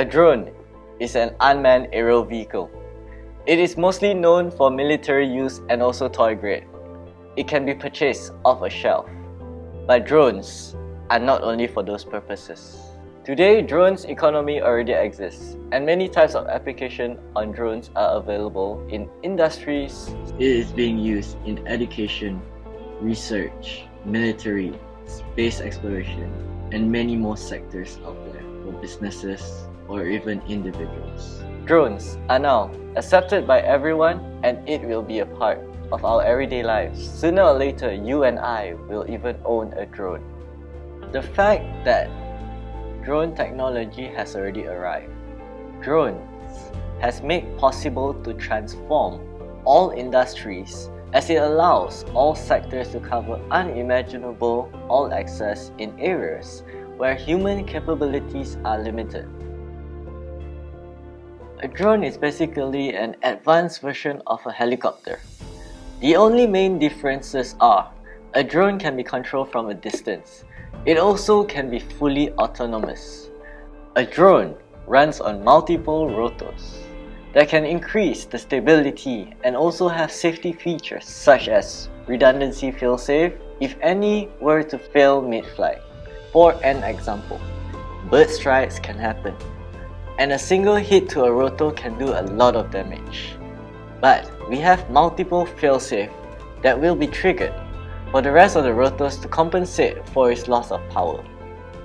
A drone is an unmanned aerial vehicle. It is mostly known for military use and also toy grade. It can be purchased off a shelf. But drones are not only for those purposes. Today, drones economy already exists, and many types of application on drones are available in industries. It is being used in education, research, military, space exploration, and many more sectors out there for businesses or even individuals. Drones are now accepted by everyone, and it will be a part of our everyday lives. Sooner or later, you and I will even own a drone. The fact that drone technology has already arrived. Drones has made possible to transform all industries, as it allows all sectors to cover unimaginable all access in areas where human capabilities are limited. A drone is basically an advanced version of a helicopter. The only main differences are a drone can be controlled from a distance. It also can be fully autonomous. A drone runs on multiple rotors that can increase the stability and also have safety features such as redundancy failsafe if any were to fail mid-flight. For an example, bird strikes can happen, and a single hit to a rotor can do a lot of damage. But we have multiple failsafe that will be triggered for the rest of the rotors to compensate for its loss of power.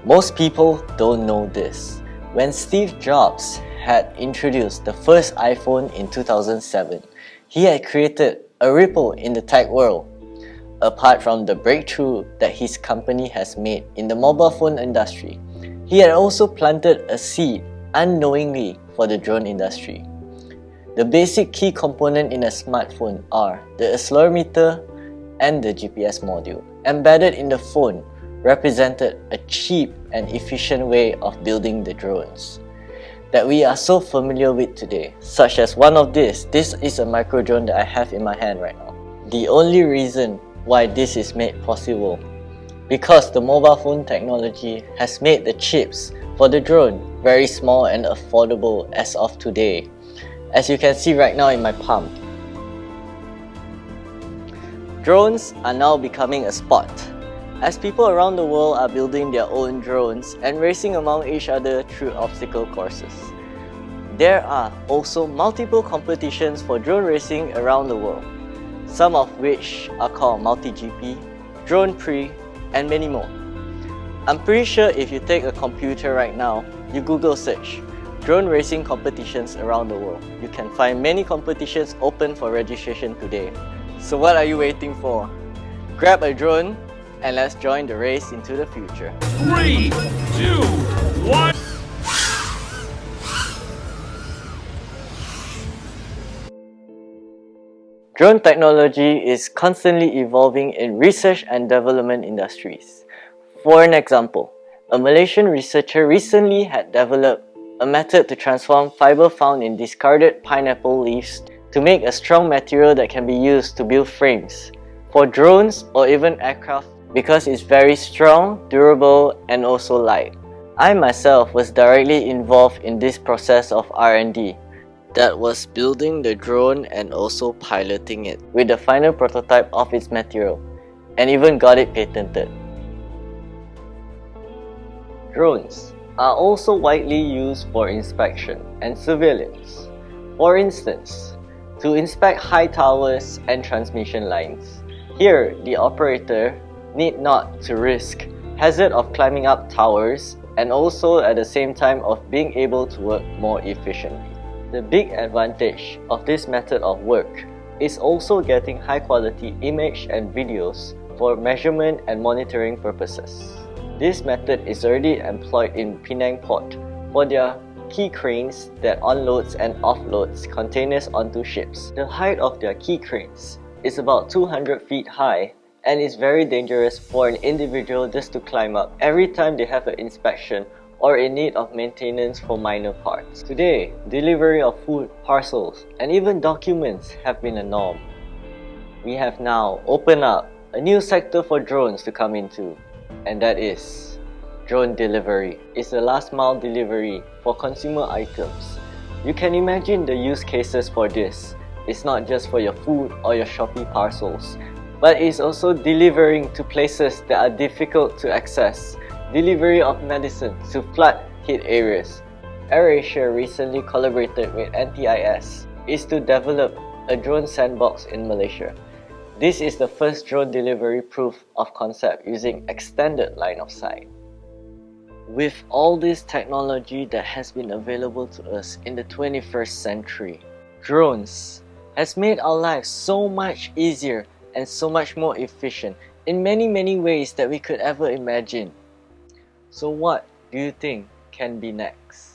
Most people don't know this. When Steve Jobs had introduced the first iPhone in 2007, he had created a ripple in the tech world. Apart from the breakthrough that his company has made in the mobile phone industry, he had also planted a seed unknowingly for the drone industry. The basic key component in a smartphone are the accelerometer and the GPS module. Embedded in the phone represented a cheap and efficient way of building the drones that we are so familiar with today, such as one of this. This is a micro drone that I have in my hand right now. The only reason why this is made possible because the mobile phone technology has made the chips for the drone very small and affordable as of today, as you can see right now in my palm. Drones are now becoming a sport, as people around the world are building their own drones and racing among each other through obstacle courses. There are also multiple competitions for drone racing around the world, some of which are called Multi-GP, Drone Prix, and many more. I'm pretty sure if you take a computer right now, you Google search drone racing competitions around the world, you can find many competitions open for registration today. So what are you waiting for? Grab a drone and let's join the race into the future. 3, 2, 1. Drone technology is constantly evolving in research and development industries. For an example, a Malaysian researcher recently had developed a method to transform fiber found in discarded pineapple leaves to make a strong material that can be used to build frames for drones or even aircraft because it's very strong, durable, and also light. I myself was directly involved in this process of R&D that was building the drone and also piloting it with the final prototype of its material, and even got it patented. Drones are also widely used for inspection and surveillance. For instance, to inspect high towers and transmission lines. Here, the operator need not to risk hazard of climbing up towers and also at the same time of being able to work more efficiently. The big advantage of this method of work is also getting high quality image and videos for measurement and monitoring purposes. This method is already employed in Penang Port for their key cranes that unloads and offloads containers onto ships. The height of their key cranes is about 200 feet high and is very dangerous for an individual just to climb up every time they have an inspection or in need of maintenance for minor parts. Today, delivery of food, parcels, and even documents have been a norm. We have now opened up a new sector for drones to come into, and that is Drone delivery is a last mile delivery for consumer items. You can imagine the use cases for this. It's not just for your food or your Shopee parcels, but it's also delivering to places that are difficult to access, delivery of medicine to flood hit areas. AirAsia recently collaborated with NTIS is to develop a drone sandbox in Malaysia. This is the first drone delivery proof of concept using extended line of sight. With all this technology that has been available to us in the 21st century, drones has made our lives so much easier and so much more efficient in many ways that we could ever imagine. So what do you think can be next?